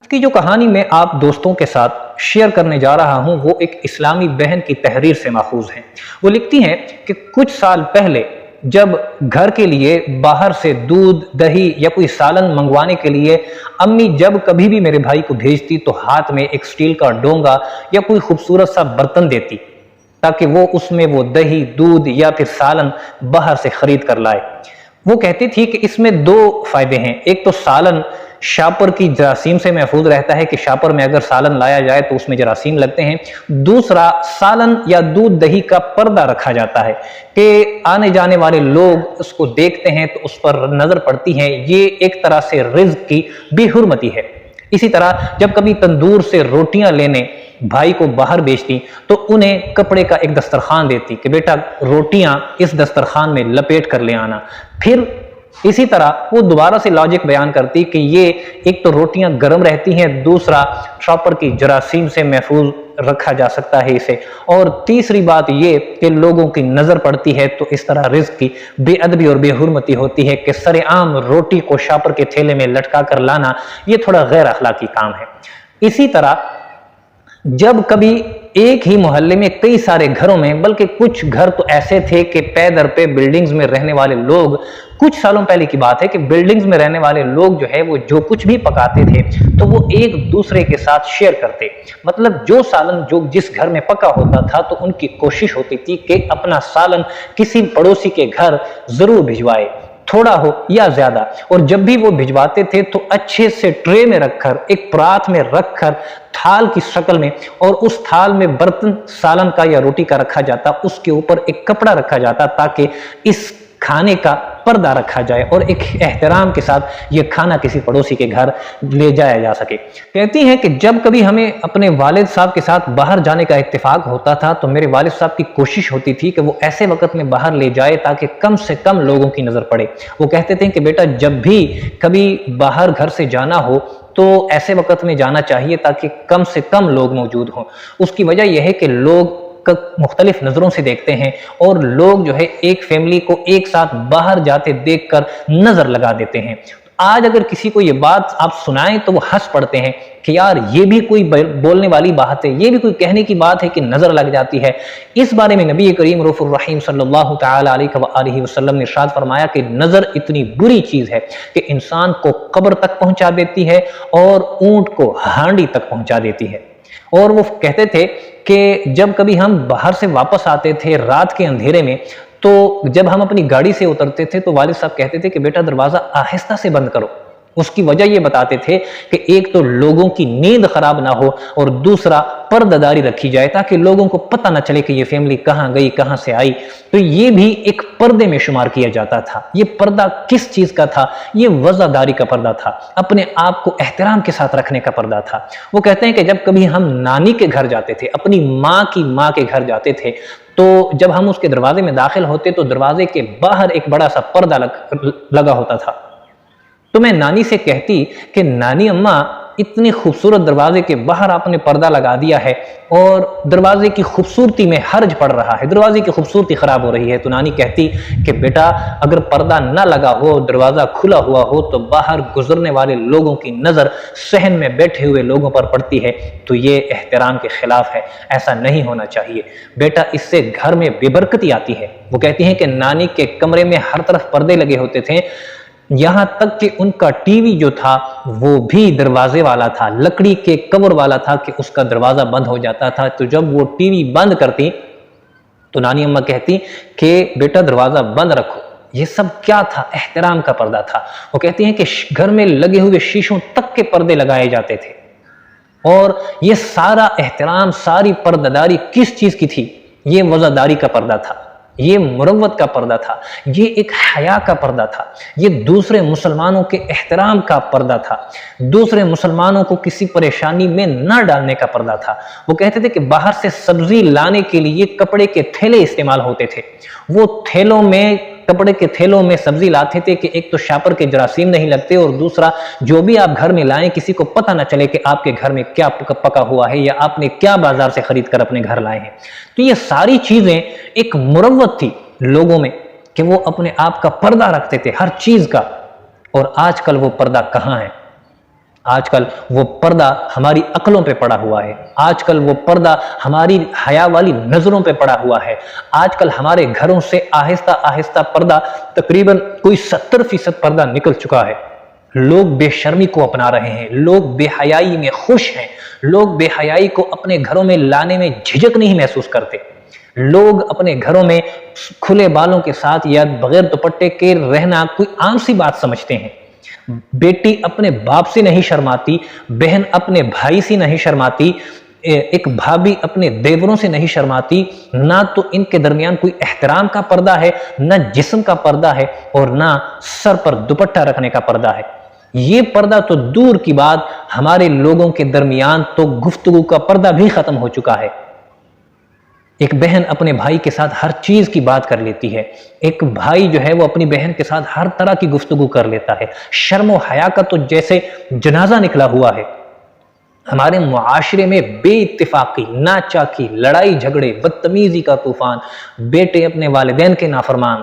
کی جو کہانی میں آپ دوستوں کے ساتھ شیئر کرنے جا رہا ہوں وہ ایک اسلامی بہن کی تحریر سے ماخوذ ہے۔ وہ لکھتی ہیں کہ کچھ سال پہلے جب گھر کے لیے باہر سے دودھ، دہی یا کوئی سالن منگوانے کے لیے امی جب کبھی بھی میرے بھائی کو بھیجتی تو ہاتھ میں ایک سٹیل کا ڈونگا یا کوئی خوبصورت سا برتن دیتی تاکہ وہ اس میں وہ دہی، دودھ یا پھر سالن باہر سے خرید کر لائے۔ وہ کہتی تھی کہ اس میں دو فائدے ہیں، ایک تو سالن شاپر کی جراثیم سے محفوظ رہتا ہے کہ شاپر میں اگر سالن لایا جائے تو اس میں جراثیم لگتے ہیں، دوسرا سالن یا دودھ دہی کا پردہ رکھا جاتا ہے کہ آنے جانے والے لوگ اس کو دیکھتے ہیں تو اس پر نظر پڑتی ہے، یہ ایک طرح سے رزق کی بے حرمتی ہے۔ اسی طرح جب کبھی تندور سے روٹیاں لینے بھائی کو باہر بیچتی تو انہیں کپڑے کا ایک دسترخوان دیتی کہ بیٹا روٹیاں اس دسترخوان میں لپیٹ کر لے آنا۔ پھر اسی طرح وہ دوبارہ سے لاجک بیان کرتی کہ یہ ایک تو روٹیاں گرم رہتی ہیں، دوسرا شاپر کی جراثیم سے محفوظ رکھا جا سکتا ہے اسے، اور تیسری بات یہ کہ لوگوں کی نظر پڑتی ہے تو اس طرح رزق کی بے ادبی اور بے حرمتی ہوتی ہے کہ سر عام روٹی کو شاپر کے تھیلے میں لٹکا کر لانا یہ تھوڑا غیر اخلاقی کام ہے۔ اسی طرح جب کبھی ایک ہی محلے میں کئی سارے گھروں میں، بلکہ کچھ گھر تو ایسے تھے کہ پے در پہ بلڈنگز میں رہنے والے لوگ، کچھ سالوں پہلے کی بات ہے کہ بلڈنگز میں رہنے والے لوگ جو ہے وہ جو کچھ بھی پکاتے تھے تو وہ ایک دوسرے کے ساتھ شیئر کرتے، مطلب جو سالن جو جس گھر میں پکا ہوتا تھا تو ان کی کوشش ہوتی تھی کہ اپنا سالن کسی پڑوسی کے گھر ضرور بھجوائے، تھوڑا ہو یا زیادہ، اور جب بھی وہ بھجواتے تھے تو اچھے سے ٹرے میں رکھ کر، ایک پرات میں رکھ کر، تھال کی شکل میں، اور اس تھال میں برتن سالن کا یا روٹی کا رکھا جاتا، اس کے اوپر ایک کپڑا رکھا جاتا تاکہ اس کھانے کا پردہ رکھا جائے اور ایک احترام کے ساتھ یہ کھانا کسی پڑوسی کے گھر لے جایا جا سکے۔ کہتی ہیں کہ جب کبھی ہمیں اپنے والد صاحب کے ساتھ باہر جانے کا اتفاق ہوتا تھا تو میرے والد صاحب کی کوشش ہوتی تھی کہ وہ ایسے وقت میں باہر لے جائے تاکہ کم سے کم لوگوں کی نظر پڑے۔ وہ کہتے تھے کہ بیٹا جب بھی کبھی باہر گھر سے جانا ہو تو ایسے وقت میں جانا چاہیے تاکہ کم سے کم لوگ موجود ہوں۔ اس کی وجہ یہ ہے کہ لوگ مختلف نظروں سے دیکھتے ہیں اور لوگ جو ہے ایک فیملی کو ایک ساتھ باہر جاتے دیکھ کر نظر لگا دیتے ہیں۔ آج اگر کسی کو یہ بات آپ سنائیں تو وہ ہنس پڑتے ہیں کہ یار یہ بھی کوئی بولنے والی بات ہے، یہ بھی کوئی کہنے کی بات ہے کہ نظر لگ جاتی ہے۔ اس بارے میں نبی کریم رؤوف الرحیم صلی اللہ تعالی علیہ وسلم نے ارشاد فرمایا کہ نظر اتنی بری چیز ہے کہ انسان کو قبر تک پہنچا دیتی ہے اور اونٹ کو ہانڈی تک پہنچا دیتی ہے۔ اور وہ کہتے تھے کہ جب کبھی ہم باہر سے واپس آتے تھے رات کے اندھیرے میں تو جب ہم اپنی گاڑی سے اترتے تھے تو والد صاحب کہتے تھے کہ بیٹا دروازہ آہستہ سے بند کرو۔ اس کی وجہ یہ بتاتے تھے کہ ایک تو لوگوں کی نیند خراب نہ ہو اور دوسرا پردہ داری رکھی جائے تاکہ لوگوں کو پتہ نہ چلے کہ یہ فیملی کہاں گئی، کہاں سے آئی۔ تو یہ بھی ایک پردے میں شمار کیا جاتا تھا۔ یہ پردہ کس چیز کا تھا؟ یہ وزاداری کا پردہ تھا، اپنے آپ کو احترام کے ساتھ رکھنے کا پردہ تھا۔ وہ کہتے ہیں کہ جب کبھی ہم نانی کے گھر جاتے تھے، اپنی ماں کی ماں کے گھر جاتے تھے تو جب ہم اس کے دروازے میں داخل ہوتے تو دروازے کے باہر ایک بڑا سا پردہ لگا ہوتا تھا۔ تو میں نانی سے کہتی کہ نانی اماں اتنی خوبصورت دروازے کے باہر آپ نے پردہ لگا دیا ہے اور دروازے کی خوبصورتی میں حرج پڑ رہا ہے، دروازے کی خوبصورتی خراب ہو رہی ہے۔ تو نانی کہتی کہ بیٹا اگر پردہ نہ لگا ہو، دروازہ کھلا ہوا ہو تو باہر گزرنے والے لوگوں کی نظر صحن میں بیٹھے ہوئے لوگوں پر پڑتی ہے تو یہ احترام کے خلاف ہے، ایسا نہیں ہونا چاہیے بیٹا، اس سے گھر میں بے برکتی آتی ہے۔ وہ کہتی ہیں کہ نانی کے کمرے میں ہر طرف پردے لگے ہوتے تھے، یہاں تک کہ ان کا ٹی وی جو تھا وہ بھی دروازے والا تھا، لکڑی کے کور والا تھا کہ اس کا دروازہ بند ہو جاتا تھا۔ تو جب وہ ٹی وی بند کرتی تو نانی اماں کہتی کہ بیٹا دروازہ بند رکھو۔ یہ سب کیا تھا؟ احترام کا پردہ تھا۔ وہ کہتی ہیں کہ گھر میں لگے ہوئے شیشوں تک کے پردے لگائے جاتے تھے، اور یہ سارا احترام، ساری پردہ داری کس چیز کی تھی؟ یہ وزاداری کا پردہ تھا، یہ مروت کا پردہ تھا، یہ ایک حیا کا پردہ تھا، یہ دوسرے مسلمانوں کے احترام کا پردہ تھا، دوسرے مسلمانوں کو کسی پریشانی میں نہ ڈالنے کا پردہ تھا۔ وہ کہتے تھے کہ باہر سے سبزی لانے کے لیے کپڑے کے تھیلے استعمال ہوتے تھے، وہ تھیلوں میں، کپڑے کے تھیلوں میں سبزی لاتے تھے کہ ایک تو شاپر کے جراثیم نہیں لگتے اور دوسرا جو بھی آپ گھر میں لائیں کسی کو پتہ نہ چلے کہ آپ کے گھر میں کیا پکا ہوا ہے یا آپ نے کیا بازار سے خرید کر اپنے گھر لائے ہیں۔ تو یہ ساری چیزیں ایک مروت تھی لوگوں میں کہ وہ اپنے آپ کا پردہ رکھتے تھے ہر چیز کا، اور آج کل وہ پردہ کہاں ہے؟ آج کل وہ پردہ ہماری عقلوں پہ پڑا ہوا ہے، آج کل وہ پردہ ہماری حیا والی نظروں پہ پڑا ہوا ہے، آج کل ہمارے گھروں سے آہستہ آہستہ پردہ تقریباً کوئی 70% پردہ نکل چکا ہے۔ لوگ بے شرمی کو اپنا رہے ہیں، لوگ بے حیائی میں خوش ہیں، لوگ بے حیائی کو اپنے گھروں میں لانے میں جھجک نہیں محسوس کرتے، لوگ اپنے گھروں میں کھلے بالوں کے ساتھ یا بغیر دوپٹے کے رہنا کوئی عام سی بات سمجھتے ہیں۔ بیٹی اپنے باپ سے نہیں شرماتی، بہن اپنے بھائی سے نہیں شرماتی، ایک بھابی اپنے دیوروں سے نہیں شرماتی، نہ تو ان کے درمیان کوئی احترام کا پردہ ہے، نہ جسم کا پردہ ہے، اور نہ سر پر دوپٹہ رکھنے کا پردہ ہے۔ یہ پردہ تو دور کی بات، ہمارے لوگوں کے درمیان تو گفتگو کا پردہ بھی ختم ہو چکا ہے۔ ایک بہن اپنے بھائی کے ساتھ ہر چیز کی بات کر لیتی ہے، ایک بھائی جو ہے وہ اپنی بہن کے ساتھ ہر طرح کی گفتگو کر لیتا ہے۔ شرم و حیا کا تو جیسے جنازہ نکلا ہوا ہے۔ ہمارے معاشرے میں بے اتفاقی، ناچاکی، لڑائی جھگڑے، بدتمیزی کا طوفان، بیٹے اپنے والدین کے نافرمان،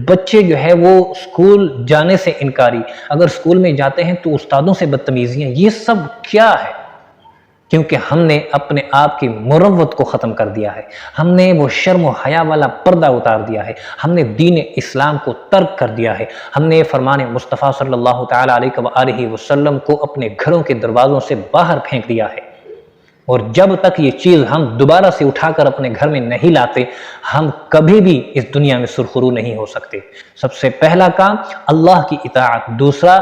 بچے جو ہے وہ اسکول جانے سے انکاری، اگر اسکول میں جاتے ہیں تو استادوں سے بدتمیزیاں، یہ سب کیا ہے؟ کیونکہ ہم نے اپنے آپ کی مروت کو ختم کر دیا ہے، ہم نے وہ شرم و حیا والا پردہ اتار دیا ہے، ہم نے دین اسلام کو ترک کر دیا ہے، ہم نے فرمان مصطفیٰ صلی اللہ تعالیٰ علیہ وآلہ وسلم کو اپنے گھروں کے دروازوں سے باہر پھینک دیا ہے۔ اور جب تک یہ چیز ہم دوبارہ سے اٹھا کر اپنے گھر میں نہیں لاتے، ہم کبھی بھی اس دنیا میں سرخرو نہیں ہو سکتے۔ سب سے پہلا کام اللہ کی اطاعت، دوسرا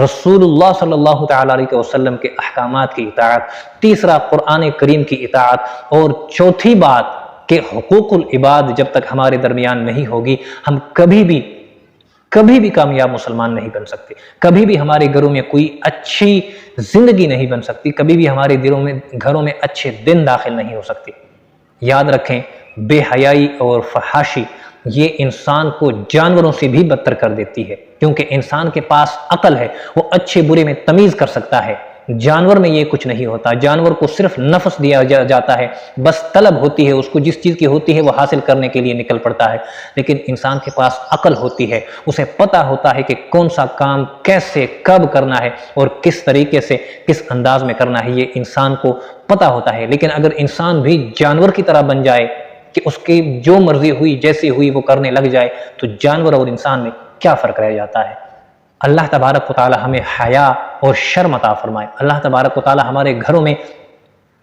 رسول اللہ صلی اللہ تعالیٰ علیہ وسلم کے احکامات کی اطاعت، تیسرا قرآن کریم کی اطاعت، اور چوتھی بات کہ حقوق العباد جب تک ہمارے درمیان نہیں ہوگی، ہم کبھی بھی کامیاب مسلمان نہیں بن سکتے، کبھی بھی ہمارے گھروں میں کوئی اچھی زندگی نہیں بن سکتی، کبھی بھی ہمارے گھروں میں اچھے دن داخل نہیں ہو سکتے۔ یاد رکھیں، بے حیائی اور فحاشی یہ انسان کو جانوروں سے بھی بدتر کر دیتی ہے، کیونکہ انسان کے پاس عقل ہے، وہ اچھے برے میں تمیز کر سکتا ہے۔ جانور میں یہ کچھ نہیں ہوتا، جانور کو صرف نفس دیا جاتا ہے، بس طلب ہوتی ہے، اس کو جس چیز کی ہوتی ہے وہ حاصل کرنے کے لیے نکل پڑتا ہے، لیکن انسان کے پاس عقل ہوتی ہے، اسے پتہ ہوتا ہے کہ کون سا کام کیسے کب کرنا ہے اور کس طریقے سے کس انداز میں کرنا ہے، یہ انسان کو پتہ ہوتا ہے۔ لیکن اگر انسان بھی جانور کی طرح بن جائے کہ اس کی جو مرضی ہوئی جیسے ہوئی وہ کرنے لگ جائے، تو جانور اور انسان میں کیا فرق رہ جاتا ہے؟ اللہ تبارک و تعالی ہمیں حیا اور شرم عطا فرمائے، اللہ تبارک و تعالی ہمارے گھروں میں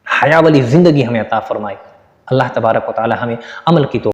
حیا والی زندگی ہمیں عطا فرمائے، اللہ تبارک و تعالی ہمیں عمل کی توفیق